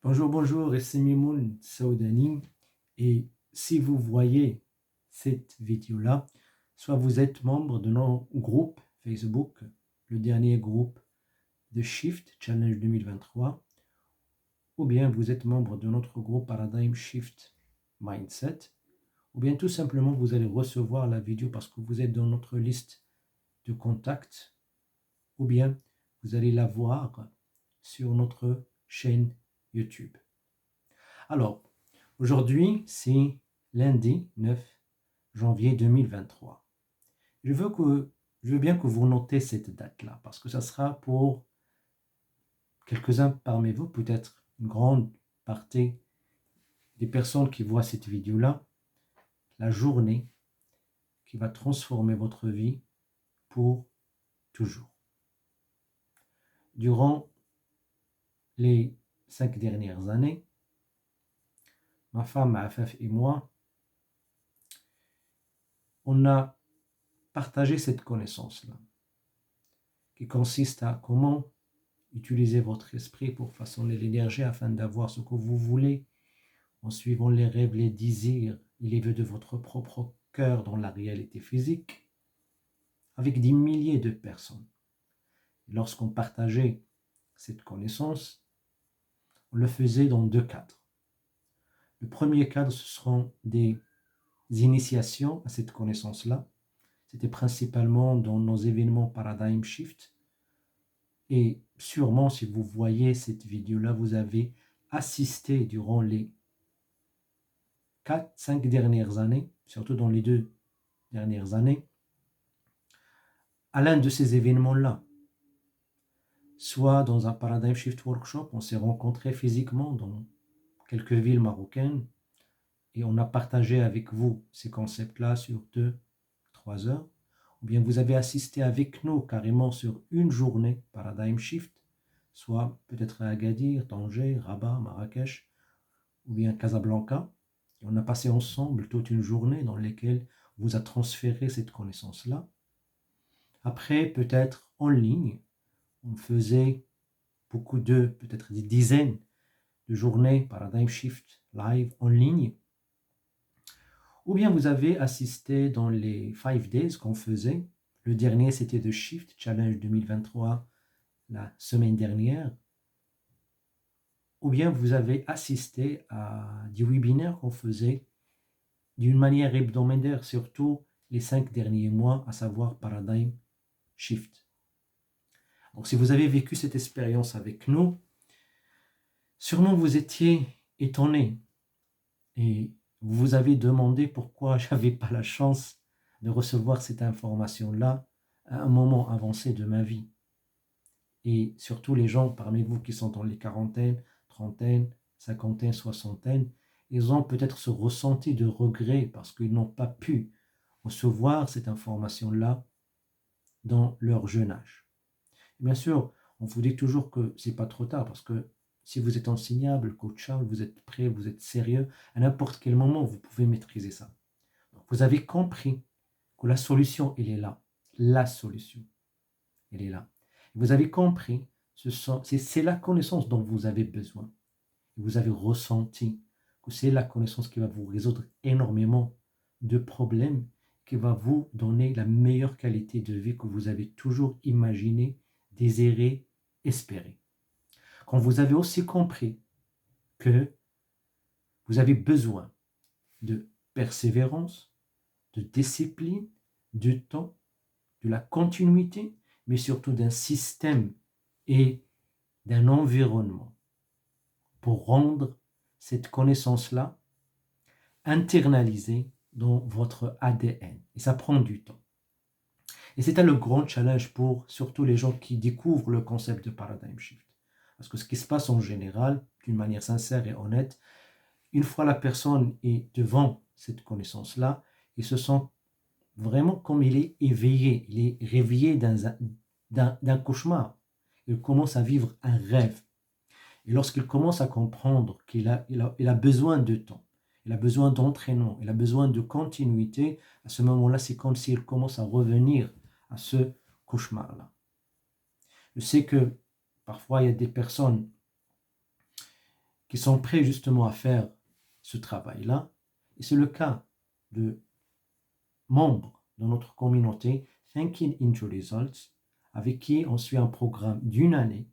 Bonjour, bonjour, c'est Mimoun Saoudani. Et si vous voyez cette vidéo-là, soit vous êtes membre de notre groupe Facebook, le dernier groupe de Shift Challenge 2023, ou bien vous êtes membre de notre groupe Paradigm Shift Mindset, ou bien tout simplement vous allez recevoir la vidéo parce que vous êtes dans notre liste de contacts, ou bien vous allez la voir sur notre chaîne YouTube. Alors, aujourd'hui, c'est lundi 9 janvier 2023. Je veux bien que vous notez cette date-là, parce que ça sera pour quelques-uns parmi vous, peut-être une grande partie des personnes qui voient cette vidéo-là, la journée qui va transformer votre vie pour toujours. Durant les 5 dernières années, ma femme Afaf et moi, on a partagé cette connaissance-là, qui consiste à comment utiliser votre esprit pour façonner l'énergie afin d'avoir ce que vous voulez en suivant les rêves, les désirs et les vœux de votre propre cœur dans la réalité physique avec des milliers de personnes. Lorsqu'on partageait cette connaissance, on le faisait dans deux cadres. Le premier cadre, ce seront des initiations à cette connaissance-là. C'était principalement dans nos événements Paradigm Shift. Et sûrement, si vous voyez cette vidéo-là, vous avez assisté durant les 4-5 dernières années, surtout dans les 2 dernières années, à l'un de ces événements-là. Soit dans un Paradigm Shift Workshop, on s'est rencontrés physiquement dans quelques villes marocaines et on a partagé avec vous ces concepts-là sur 2-3 heures. Ou bien vous avez assisté avec nous carrément sur une journée Paradigm Shift, soit peut-être à Agadir, Tanger, Rabat, Marrakech, ou bien Casablanca. Et on a passé ensemble toute une journée dans laquelle on vous a transféré cette connaissance-là. Après, peut-être en ligne, on faisait peut-être des dizaines de journées Paradigm Shift live en ligne. Ou bien vous avez assisté dans les 5 days qu'on faisait. Le dernier, c'était The Shift Challenge 2023, la semaine dernière. Ou bien vous avez assisté à des webinaires qu'on faisait d'une manière hebdomadaire, surtout les 5 derniers mois, à savoir Paradigm Shift. Donc si vous avez vécu cette expérience avec nous, sûrement vous étiez étonné et vous vous avez demandé pourquoi je n'avais pas la chance de recevoir cette information-là à un moment avancé de ma vie. Et surtout les gens parmi vous qui sont dans les quarantaines, trentaines, cinquantaines, soixantaines, ils ont peut-être ce ressenti de regret parce qu'ils n'ont pas pu recevoir cette information-là dans leur jeune âge. Et bien sûr, on vous dit toujours que c'est pas trop tard parce que si vous êtes enseignable, coachable, vous êtes prêt, vous êtes sérieux, à n'importe quel moment, vous pouvez maîtriser ça. Donc, vous avez compris que la solution, elle est là. La solution, elle est là. Vous avez compris, c'est la connaissance dont vous avez besoin. Vous avez ressenti que c'est la connaissance qui va vous résoudre énormément de problèmes, qui va vous donner la meilleure qualité de vie que vous avez toujours imaginé, désiré, espéré. Quand vous avez aussi compris que vous avez besoin de persévérance, de discipline, du temps, de la continuité, mais surtout d'un système et d'un environnement pour rendre cette connaissance-là internalisée dans votre ADN. Et ça prend du temps. Et c'est le grand challenge pour surtout les gens qui découvrent le concept de paradigm shift. Parce que ce qui se passe en général, d'une manière sincère et honnête, une fois la personne est devant cette connaissance-là, il se sent vraiment comme il est éveillé, il est réveillé d'un cauchemar. Il commence à vivre un rêve. Et lorsqu'il commence à comprendre qu'il il a besoin de temps, il a besoin d'entraînement, il a besoin de continuité, à ce moment-là, c'est comme s'il commence à revenir à ce cauchemar-là. Je sais que parfois, il y a des personnes qui sont prêts justement à faire ce travail-là. Et c'est le cas de membres de notre communauté Thinking into Results, avec qui on suit un programme d'une année,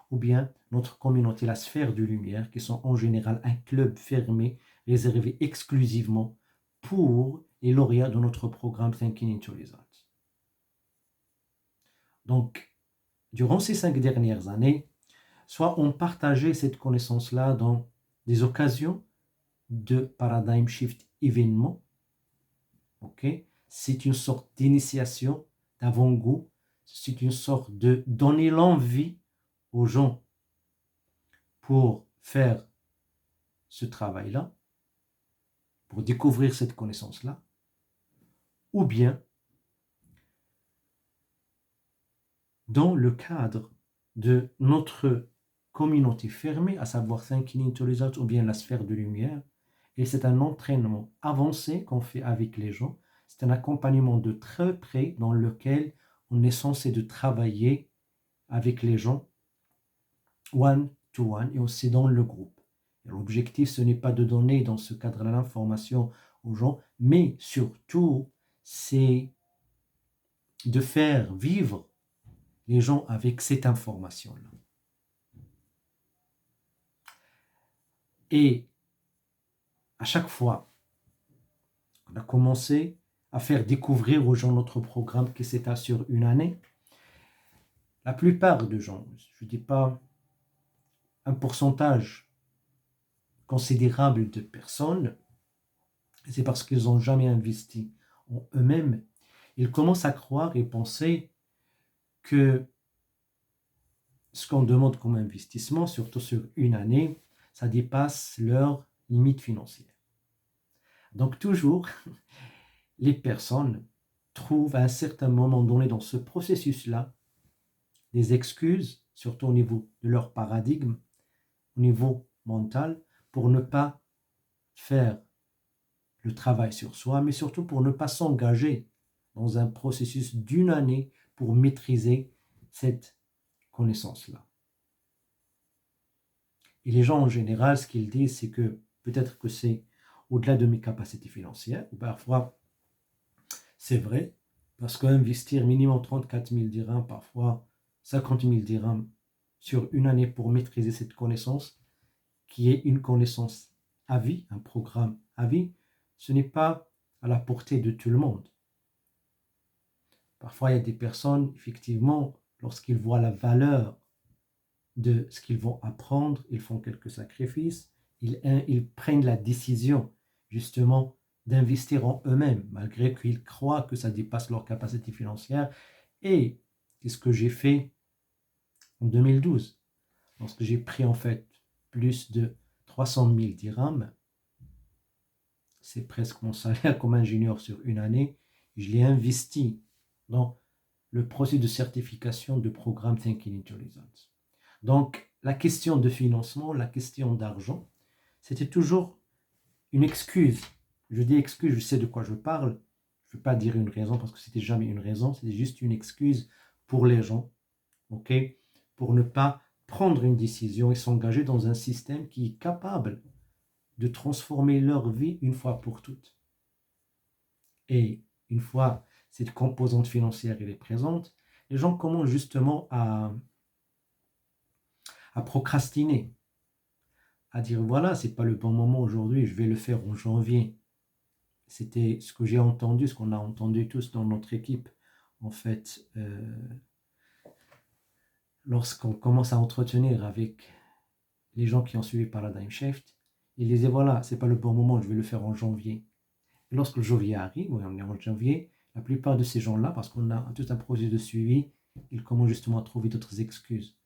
ou bien notre communauté, la Sphère de Lumière, qui sont en général un club fermé, réservé exclusivement pour les lauréats de notre programme Thinking into Results. Donc, durant ces 5 dernières années, soit on partageait cette connaissance-là dans des occasions de paradigm shift événements, ok? C'est une sorte d'initiation, d'avant-goût, c'est une sorte de donner l'envie aux gens pour faire ce travail-là, pour découvrir cette connaissance-là, ou bien dans le cadre de notre communauté fermée, à savoir Thinking into Results ou bien la Sphère de Lumière, et c'est un entraînement avancé qu'on fait avec les gens, c'est un accompagnement de très près dans lequel on est censé de travailler avec les gens one to one et aussi dans le groupe. L'objectif, ce n'est pas de donner dans ce cadre-là l'information aux gens, mais surtout, c'est de faire vivre les gens avec cette information-là. Et à chaque fois, on a commencé à faire découvrir aux gens notre programme qui s'étale sur une année. La plupart des gens, je ne dis pas un pourcentage considérable de personnes, c'est parce qu'ils n'ont jamais investi en eux-mêmes, ils commencent à croire et penser que ce qu'on demande comme investissement, surtout sur une année, ça dépasse leur limite financière. Donc toujours, les personnes trouvent à un certain moment donné dans ce processus-là des excuses, surtout au niveau de leur paradigme, au niveau mental, pour ne pas faire le travail sur soi, mais surtout pour ne pas s'engager dans un processus d'une année pour maîtriser cette connaissance-là. Et les gens en général, ce qu'ils disent, c'est que peut-être que c'est au-delà de mes capacités financières, ou parfois c'est vrai, parce qu'investir minimum 34 000 dirhams, parfois 50 000 dirhams sur une année pour maîtriser cette connaissance, qui est une connaissance à vie, un programme à vie, ce n'est pas à la portée de tout le monde. Parfois, il y a des personnes, effectivement, lorsqu'ils voient la valeur de ce qu'ils vont apprendre, ils font quelques sacrifices, ils prennent la décision, justement, d'investir en eux-mêmes, malgré qu'ils croient que ça dépasse leur capacité financière. Et c'est ce que j'ai fait en 2012, lorsque j'ai pris en fait plus de 300 000 dirhams, c'est presque mon salaire comme ingénieur sur une année, je l'ai investi dans le processus de certification de programme Thinking into Results. Donc, la question de financement, la question d'argent, c'était toujours une excuse. Je dis excuse, je sais de quoi je parle. Je ne veux pas dire une raison parce que c'était jamais une raison, c'était juste une excuse pour les gens, ok, pour ne pas prendre une décision et s'engager dans un système qui est capable de transformer leur vie une fois pour toutes. Et une fois cette composante financière elle est présente, les gens commencent justement à procrastiner, à dire voilà, c'est pas le bon moment aujourd'hui, je vais le faire en janvier. C'était ce que j'ai entendu, ce qu'on a entendu tous dans notre équipe. En fait, lorsqu'on commence à entretenir avec les gens qui ont suivi Paradigm Shift, ils disaient voilà, c'est pas le bon moment, je vais le faire en janvier. Et lorsque le janvier arrive, on est en janvier, la plupart de ces gens-là, parce qu'on a tout un projet de suivi, ils commencent justement à trouver d'autres excuses.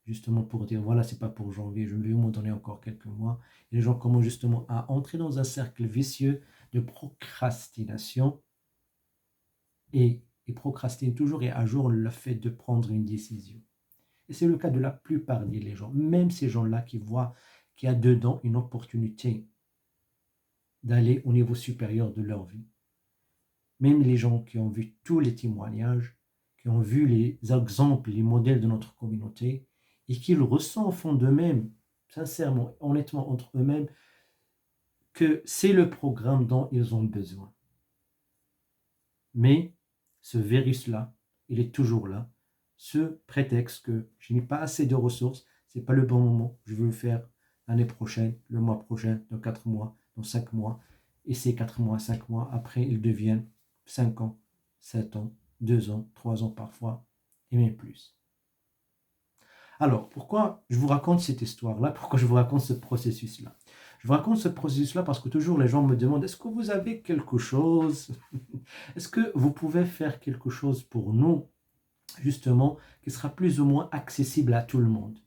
Justement pour dire voilà, c'est pas pour janvier, je vais me donner encore quelques mois. Et les gens commencent justement à entrer dans un cercle vicieux de procrastination et ils procrastinent toujours et à jour le fait de prendre une décision. Et c'est le cas de la plupart des gens, même ces gens-là qui voient qu'il y a dedans une opportunité d'aller au niveau supérieur de leur vie. Même les gens qui ont vu tous les témoignages, qui ont vu les exemples, les modèles de notre communauté, et qui le ressentent au fond d'eux-mêmes, sincèrement, honnêtement, entre eux-mêmes, que c'est le programme dont ils ont besoin. Mais ce virus-là, il est toujours là. Ce prétexte que je n'ai pas assez de ressources, c'est pas le bon moment, je veux le faire l'année prochaine, le mois prochain, dans 4 mois, dans 5 mois. Et ces 4 mois, 5 mois, après, ils deviennent 5 ans, 7 ans, 2 ans, 3 ans parfois, et même plus. Alors, pourquoi je vous raconte cette histoire-là? Pourquoi je vous raconte ce processus-là? Je vous raconte ce processus-là parce que toujours les gens me demandent, est-ce que vous avez quelque chose? Est-ce que vous pouvez faire quelque chose pour nous, justement, qui sera plus ou moins accessible à tout le monde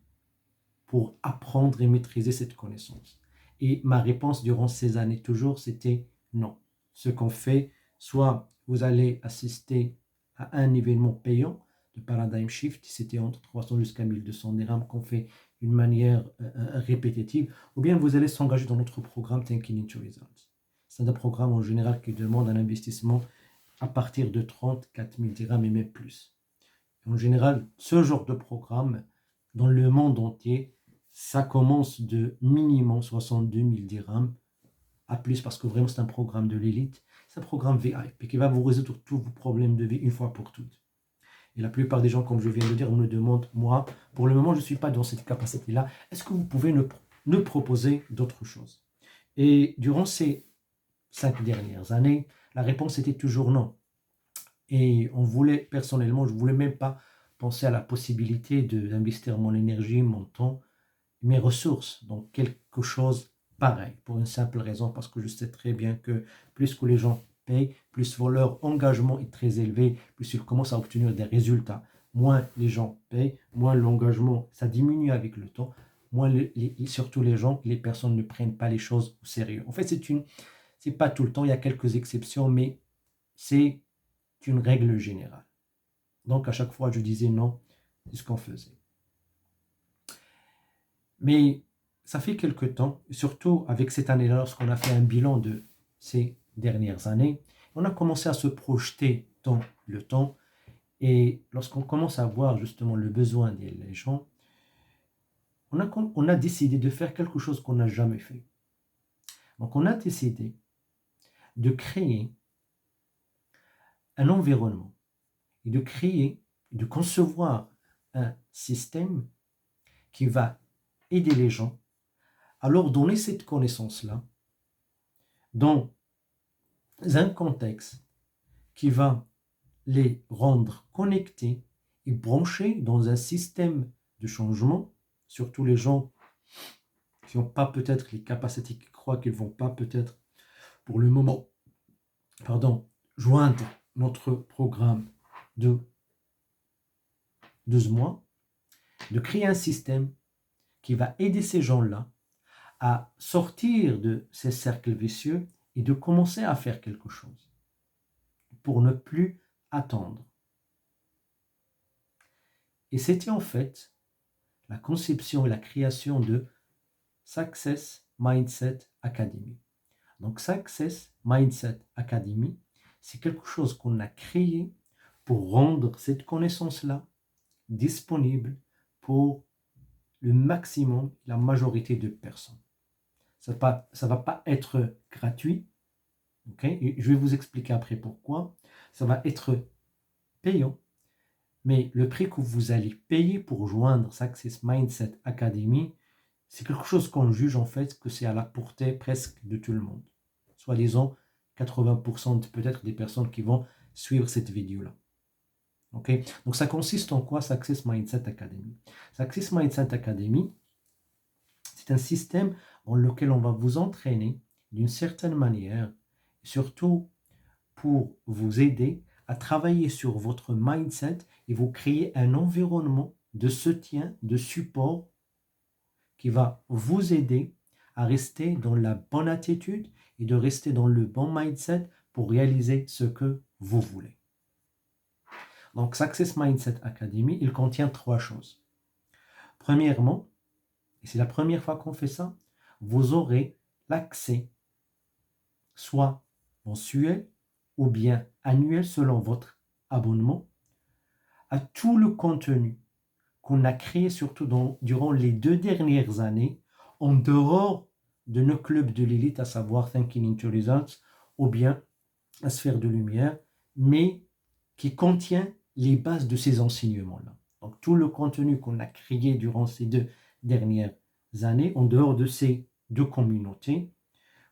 pour apprendre et maîtriser cette connaissance? Et ma réponse durant ces années toujours, c'était non. Ce qu'on fait, soit vous allez assister à un événement payant, de Paradigm Shift, c'était entre 300 jusqu'à 1200 dirhams qu'on fait d'une manière répétitive, ou bien vous allez s'engager dans notre programme Thinking into Results. C'est un programme en général qui demande un investissement à partir de 34 000 dirhams et même plus. En général, ce genre de programme, dans le monde entier, ça commence de minimum 62 000 dirhams à plus parce que vraiment c'est un programme de l'élite. C'est un programme VIP qui va vous résoudre tous vos problèmes de vie une fois pour toutes. Et la plupart des gens, comme je viens de le dire, me demandent, moi, pour le moment, je ne suis pas dans cette capacité-là. Est-ce que vous pouvez nous proposer d'autres choses? Et durant ces 5 dernières années, la réponse était toujours non. Et on voulait, personnellement, je ne voulais même pas penser à la possibilité d'investir mon énergie, mon temps, mes ressources dans quelque chose pareil, pour une simple raison, parce que je sais très bien que plus que les gens payent, plus leur engagement est très élevé, plus ils commencent à obtenir des résultats. Moins les gens payent, moins l'engagement, ça diminue avec le temps, moins surtout les personnes ne prennent pas les choses au sérieux. En fait, c'est pas tout le temps, il y a quelques exceptions, mais c'est une règle générale. Donc, à chaque fois, je disais non, c'est ce qu'on faisait. Mais ça fait quelque temps, surtout avec cette année-là, lorsqu'on a fait un bilan de ces dernières années, on a commencé à se projeter dans le temps. Et lorsqu'on commence à voir justement le besoin des gens, on a décidé de faire quelque chose qu'on n'a jamais fait. Donc, on a décidé de créer un environnement et de créer, de concevoir un système qui va aider les gens à leur donner cette connaissance-là dans un contexte qui va les rendre connectés et branchés dans un système de changement, surtout les gens qui n'ont pas peut-être les capacités, qui croient qu'ils ne vont pas peut-être pour le moment, joindre notre programme de 12 mois, de créer un système qui va aider ces gens-là à sortir de ces cercles vicieux et de commencer à faire quelque chose pour ne plus attendre. Et c'était en fait la conception et la création de Success Mindset Academy. Donc Success Mindset Academy, c'est quelque chose qu'on a créé pour rendre cette connaissance-là disponible pour le maximum, la majorité de personnes. Ça ne va pas être gratuit, okay? Et je vais vous expliquer après pourquoi. Ça va être payant, mais le prix que vous allez payer pour joindre Success Mindset Academy, c'est quelque chose qu'on juge en fait que c'est à la portée presque de tout le monde. Soit disons 80% peut-être des personnes qui vont suivre cette vidéo-là. Okay? Donc ça consiste en quoi Success Mindset Academy? Success Mindset Academy, c'est un système dans lequel on va vous entraîner d'une certaine manière, surtout pour vous aider à travailler sur votre mindset et vous créer un environnement de soutien, de support qui va vous aider à rester dans la bonne attitude et de rester dans le bon mindset pour réaliser ce que vous voulez. Donc, Success Mindset Academy, il contient 3 choses. Premièrement, et c'est la première fois qu'on fait ça, vous aurez l'accès, soit mensuel ou bien annuel selon votre abonnement, à tout le contenu qu'on a créé surtout durant les 2 dernières années en dehors de nos clubs de l'élite, à savoir Thinking into Results ou bien la sphère de lumière, mais qui contient les bases de ces enseignements-là. Donc tout le contenu qu'on a créé durant ces 2 dernières années, en dehors de ces 2 communautés,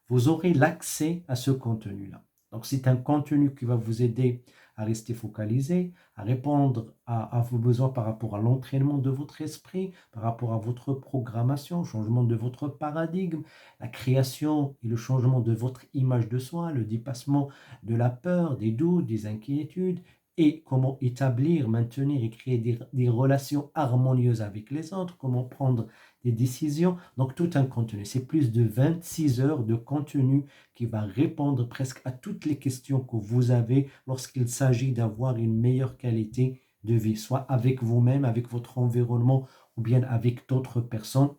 vous aurez l'accès à ce contenu-là. Donc c'est un contenu qui va vous aider à rester focalisé, à répondre à vos besoins par rapport à l'entraînement de votre esprit, par rapport à votre programmation, changement de votre paradigme, la création et le changement de votre image de soi, le dépassement de la peur, des doutes, des inquiétudes, et comment établir, maintenir et créer des relations harmonieuses avec les autres, comment prendre des décisions. Donc tout un contenu, c'est plus de 26 heures de contenu qui va répondre presque à toutes les questions que vous avez lorsqu'il s'agit d'avoir une meilleure qualité de vie, soit avec vous-même, avec votre environnement ou bien avec d'autres personnes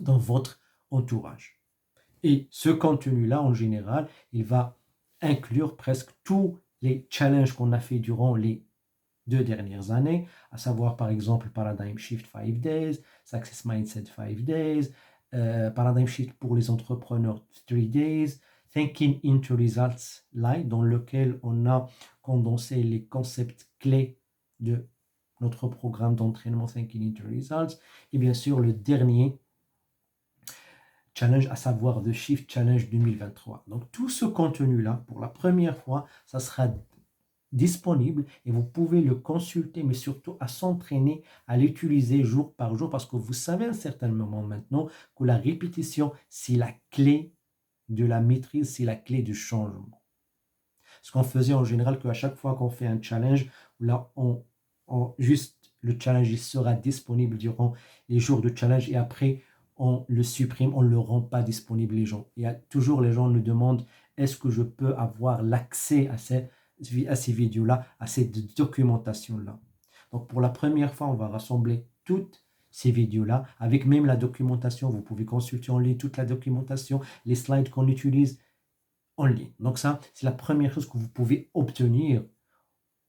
dans votre entourage. Et ce contenu-là, en général, il va inclure presque tous les challenges qu'on a fait durant les 2 dernières années, à savoir par exemple Paradigm Shift 5 Days, Success Mindset 5 Days, Paradigm Shift pour les entrepreneurs 3 Days, Thinking into Results Live, dans lequel on a condensé les concepts clés de notre programme d'entraînement Thinking into Results, et bien sûr le dernier challenge, à savoir The Shift Challenge 2023. Donc tout ce contenu-là, pour la première fois, ça sera disponible et vous pouvez le consulter, mais surtout à s'entraîner, à l'utiliser jour par jour, parce que vous savez à un certain moment maintenant que la répétition, c'est la clé de la maîtrise, c'est la clé du changement. Ce qu'on faisait en général, qu'à chaque fois qu'on fait un challenge, là, juste le challenge il sera disponible durant les jours de challenge et après, on le supprime, on ne le rend pas disponible les gens. Il y a toujours les gens nous demandent, est-ce que je peux avoir l'accès à ces vidéos-là, à cette documentation-là. Donc pour la première fois, on va rassembler toutes ces vidéos-là, avec même la documentation. Vous pouvez consulter en ligne toute la documentation, les slides qu'on utilise en ligne. Donc ça, c'est la première chose que vous pouvez obtenir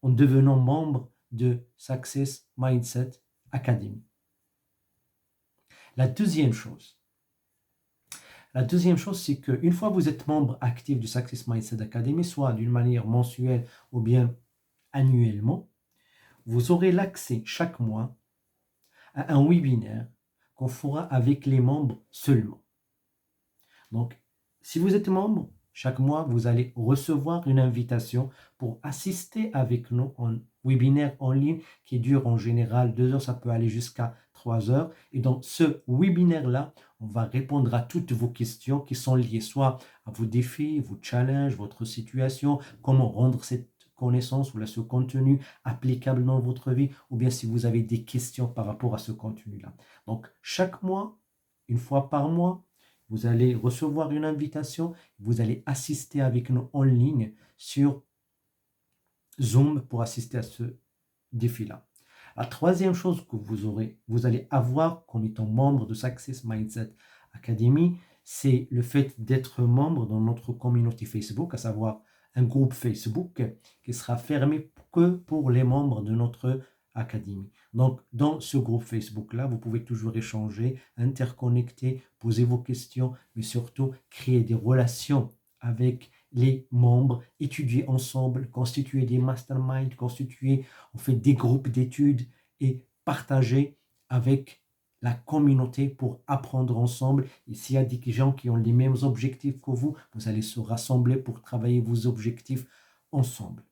en devenant membre de Success Mindset Academy. La deuxième chose, c'est qu'une fois que vous êtes membre actif du Success Mindset Academy, soit d'une manière mensuelle ou bien annuellement, vous aurez l'accès chaque mois à un webinaire qu'on fera avec les membres seulement. Donc, si vous êtes membre, chaque mois, vous allez recevoir une invitation pour assister avec nous en webinaire en ligne qui dure en général 2 heures, ça peut aller jusqu'à 3 heures. Et dans ce webinaire-là, on va répondre à toutes vos questions qui sont liées soit à vos défis, vos challenges, votre situation, comment rendre cette connaissance ou ce contenu applicable dans votre vie, ou bien si vous avez des questions par rapport à ce contenu-là. Donc, chaque mois, une fois par mois, vous allez recevoir une invitation, vous allez assister avec nous en ligne sur Zoom pour assister à ce défi-là. La troisième chose que vous allez avoir comme étant membre de Success Mindset Academy, c'est le fait d'être membre dans notre communauté Facebook, à savoir un groupe Facebook qui sera fermé que pour les membres de notre académie. Donc, dans ce groupe Facebook-là, vous pouvez toujours échanger, interconnecter, poser vos questions, mais surtout créer des relations avec les membres, étudier ensemble, constituer des masterminds, on fait des groupes d'études et partager avec la communauté pour apprendre ensemble. Et s'il y a des gens qui ont les mêmes objectifs que vous allez se rassembler pour travailler vos objectifs ensemble.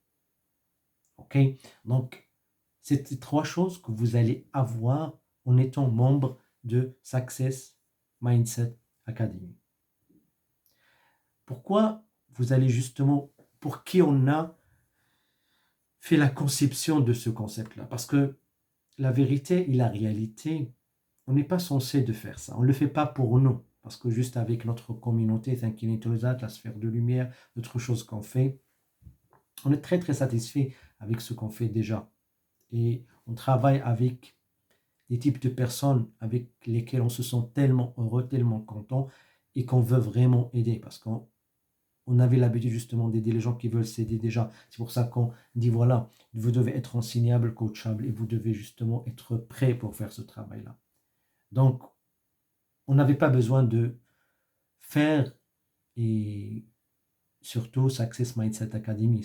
OK? Donc, c'est les 3 choses que vous allez avoir en étant membre de Success Mindset Academy. Pourquoi vous allez justement, pour qui on a fait la conception de ce concept-là? Parce que la vérité et la réalité, on n'est pas censé de faire ça. On ne le fait pas pour nous. Parce que juste avec notre communauté, Thinking into Results, la sphère de lumière, d'autres choses qu'on fait, on est très très satisfait avec ce qu'on fait déjà. Et on travaille avec des types de personnes avec lesquelles on se sent tellement heureux, tellement content et qu'on veut vraiment aider parce qu'on avait l'habitude justement d'aider les gens qui veulent s'aider déjà. C'est pour ça qu'on dit voilà, vous devez être enseignable, coachable et vous devez justement être prêt pour faire ce travail-là. Donc, on n'avait pas besoin de faire, et surtout Success Mindset Academy,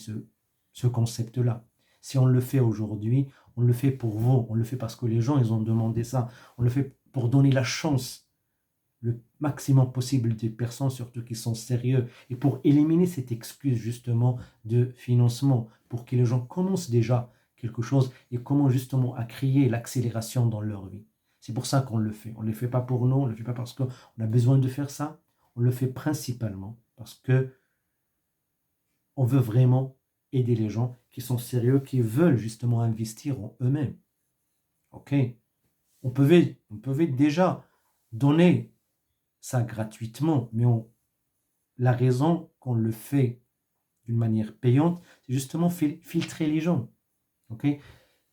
ce concept-là. Si on le fait aujourd'hui, on le fait pour vous, on le fait parce que les gens, ils ont demandé ça, on le fait pour donner la chance le maximum possible des personnes, surtout qui sont sérieux, et pour éliminer cette excuse justement de financement, pour que les gens commencent déjà quelque chose et comment justement à créer l'accélération dans leur vie. C'est pour ça qu'on le fait. On ne le fait pas pour nous, on ne le fait pas parce qu'on a besoin de faire ça, on le fait principalement parce que on veut vraiment aider les gens qui sont sérieux, qui veulent justement investir en eux-mêmes. Ok? On pouvait déjà donner ça gratuitement, mais la raison qu'on le fait d'une manière payante, c'est justement filtrer les gens. Ok?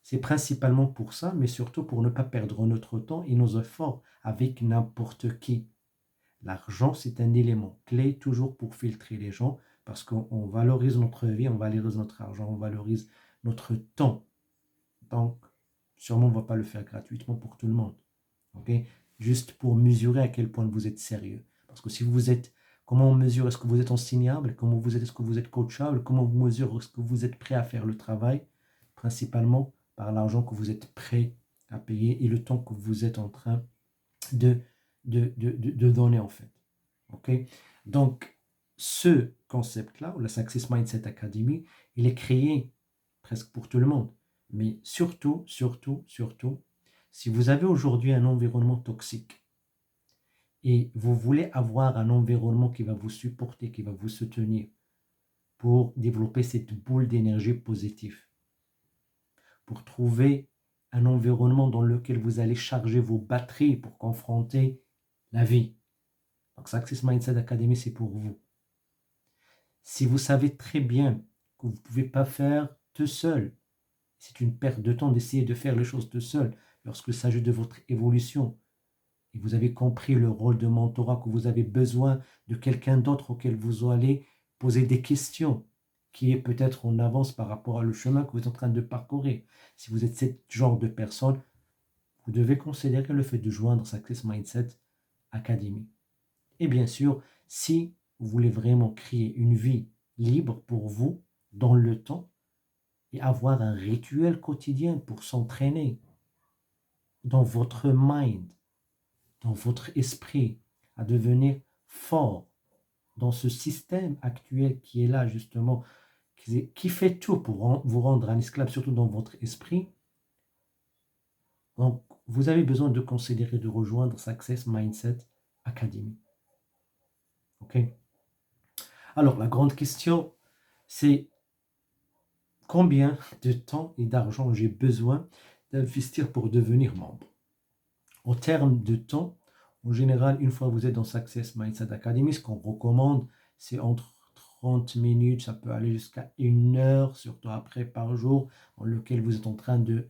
C'est principalement pour ça, mais surtout pour ne pas perdre notre temps et nos efforts avec n'importe qui. L'argent, c'est un élément clé toujours pour filtrer les gens parce qu'on valorise notre vie, on valorise notre argent, on valorise notre temps. Donc, sûrement, on ne va pas le faire gratuitement pour tout le monde. Ok? Juste pour mesurer à quel point vous êtes sérieux. Parce que si vous êtes, comment on mesure, est-ce que vous êtes enseignable, comment vous êtes, est-ce que vous êtes coachable, comment on mesure, est-ce que vous êtes prêt à faire le travail, principalement par l'argent que vous êtes prêt à payer et le temps que vous êtes en train de, de donner en fait. Ok? Donc, ce concept-là, ou la Success Mindset Academy, il est créé presque pour tout le monde. Mais surtout, surtout, surtout, si vous avez aujourd'hui un environnement toxique et vous voulez avoir un environnement qui va vous supporter, qui va vous soutenir pour développer cette boule d'énergie positive, pour trouver un environnement dans lequel vous allez charger vos batteries pour confronter la vie. Donc, Success Mindset Academy, c'est pour vous. Si vous savez très bien que vous ne pouvez pas faire tout seul, c'est une perte de temps d'essayer de faire les choses tout seul lorsqu'il s'agit de votre évolution. Et vous avez compris le rôle de mentorat, que vous avez besoin de quelqu'un d'autre auquel vous allez poser des questions, qui est peut-être en avance par rapport au chemin que vous êtes en train de parcourir. Si vous êtes ce genre de personne, vous devez considérer le fait de joindre Success Mindset Academy. Et bien sûr, si vous voulez vraiment créer une vie libre pour vous dans le temps et avoir un rituel quotidien pour s'entraîner dans votre mind, dans votre esprit, à devenir fort dans ce système actuel qui est là justement, qui fait tout pour vous rendre un esclave, surtout dans votre esprit. Donc, vous avez besoin de considérer de rejoindre Success Mindset Academy. Ok? Alors, la grande question, c'est combien de temps et d'argent j'ai besoin d'investir pour devenir membre. En termes de temps, en général, une fois que vous êtes dans Success Mindset Academy, ce qu'on recommande, c'est entre 30 minutes, ça peut aller jusqu'à 1 heure, surtout après par jour, dans lequel vous êtes en train de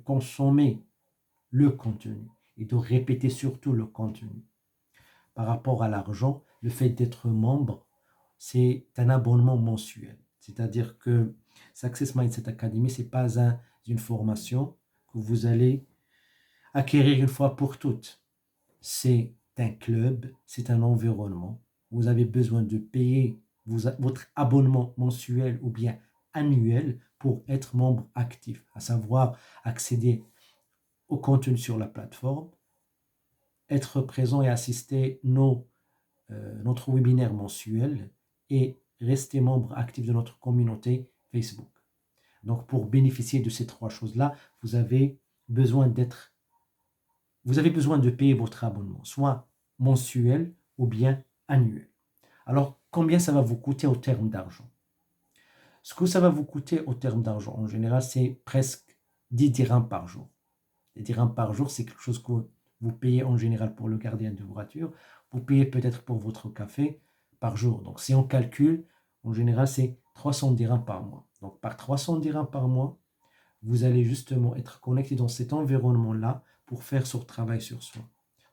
consommer le contenu et de répéter surtout le contenu. Par rapport à l'argent, le fait d'être membre, c'est un abonnement mensuel. C'est-à-dire que Success Mindset Academy, ce n'est pas une formation que vous allez acquérir une fois pour toutes. C'est un club, c'est un environnement. Vous avez besoin de payer votre abonnement mensuel ou bien annuel pour être membre actif, à savoir accéder au contenu sur la plateforme, être présent et assister notre webinaire mensuel et rester membre actif de notre communauté Facebook. Donc, pour bénéficier de ces trois choses-là, vous avez besoin de payer votre abonnement, soit mensuel ou bien annuel. Alors, combien ça va vous coûter au terme d'argent? Ce que ça va vous coûter au terme d'argent, en général, c'est presque 10 dirhams par jour. Les dirhams par jour, c'est quelque chose que vous payez en général pour le gardien de voiture. Vous payez peut-être pour votre café par jour. Donc, si on calcule, en général, c'est 300 dirhams par mois. Donc, par 300 dirhams par mois, vous allez justement être connecté dans cet environnement-là pour faire ce travail sur soi.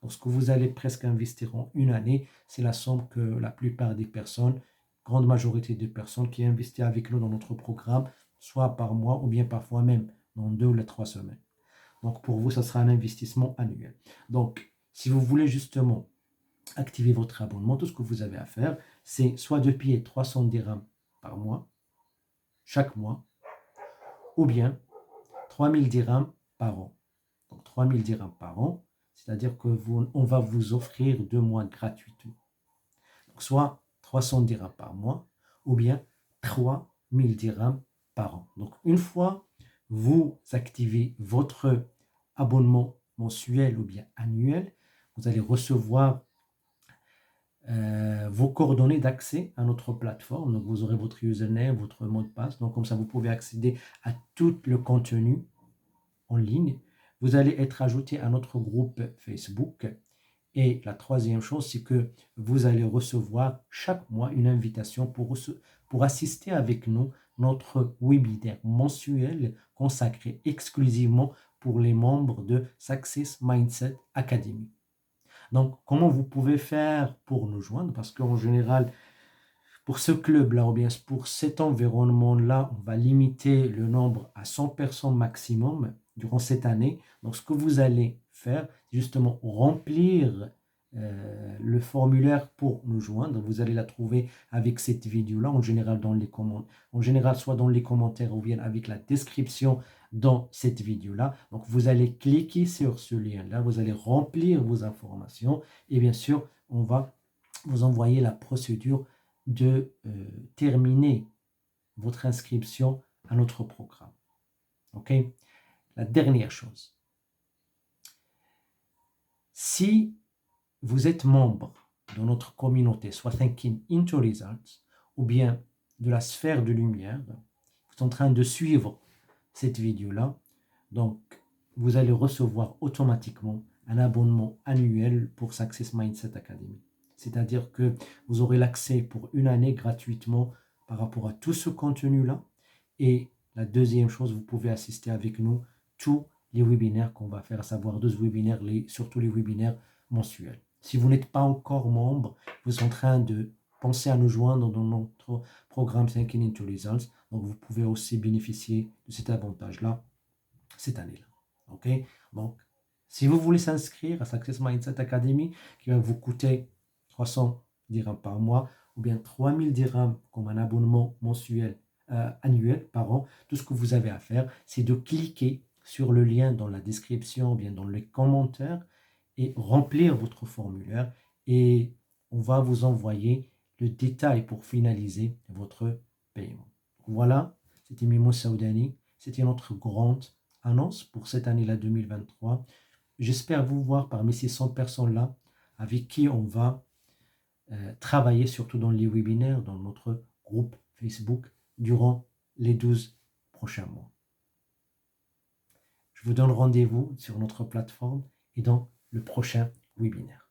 Donc, ce que vous allez presque investir en une année, c'est la somme que la plupart des personnes, grande majorité des personnes qui investissent avec nous dans notre programme, soit par mois ou bien parfois même dans 2 ou 3 semaines. Donc, pour vous, ça sera un investissement annuel. Donc, Si vous voulez justement activer votre abonnement, tout ce que vous avez à faire, c'est soit de payer 300 dirhams par mois, chaque mois, ou bien 3000 dirhams par an. Donc 3000 dirhams par an, c'est-à-dire que on va vous offrir 2 mois gratuitement. Donc soit 300 dirhams par mois, ou bien 3000 dirhams par an. Donc une fois vous activez votre abonnement mensuel ou bien annuel, vous allez recevoir vos coordonnées d'accès à notre plateforme. Donc, vous aurez votre username, votre mot de passe. Donc, comme ça, vous pouvez accéder à tout le contenu en ligne. Vous allez être ajouté à notre groupe Facebook. Et la troisième chose, c'est que vous allez recevoir chaque mois une invitation pour assister avec nous notre webinaire mensuel consacré exclusivement pour les membres de Success Mindset Academy. Donc, comment vous pouvez faire pour nous joindre? Parce qu'en général, pour ce club-là, ou bien pour cet environnement-là, on va limiter le nombre à 100 personnes maximum durant cette année. Donc, ce que vous allez faire, c'est justement remplir le formulaire pour nous joindre. Vous allez la trouver avec cette vidéo-là, en général dans les commentaires, en général soit dans les commentaires ou bien avec la description dans cette vidéo-là. Donc, vous allez cliquer sur ce lien-là, vous allez remplir vos informations et bien sûr, on va vous envoyer la procédure de terminer votre inscription à notre programme. OK? La dernière chose. Si vous êtes membre de notre communauté, soit Thinking into Results, ou bien de la sphère de lumière, vous êtes en train de suivre cette vidéo-là, donc vous allez recevoir automatiquement un abonnement annuel pour Success Mindset Academy. C'est-à-dire que vous aurez l'accès pour une année gratuitement par rapport à tout ce contenu-là. Et la deuxième chose, vous pouvez assister avec nous tous les webinaires qu'on va faire, à savoir 12 webinaires, surtout les webinaires mensuels. Si vous n'êtes pas encore membre, vous êtes en train de penser à nous joindre dans notre programme Thinking into Results. Donc, vous pouvez aussi bénéficier de cet avantage-là cette année-là. OK? Donc, si vous voulez s'inscrire à Success Mindset Academy, qui va vous coûter 300 dirhams par mois, ou bien 3000 dirhams comme un abonnement mensuel, annuel par an, tout ce que vous avez à faire, c'est de cliquer sur le lien dans la description, ou bien dans les commentaires, et remplir votre formulaire, et on va vous envoyer le détail pour finaliser votre paiement. Voilà, c'était Mimo Saoudani, c'était notre grande annonce pour cette année-là 2023. J'espère vous voir parmi ces 100 personnes-là avec qui on va travailler surtout dans les webinaires, dans notre groupe Facebook durant les 12 prochains mois. Je vous donne rendez-vous sur notre plateforme et dans le prochain webinaire.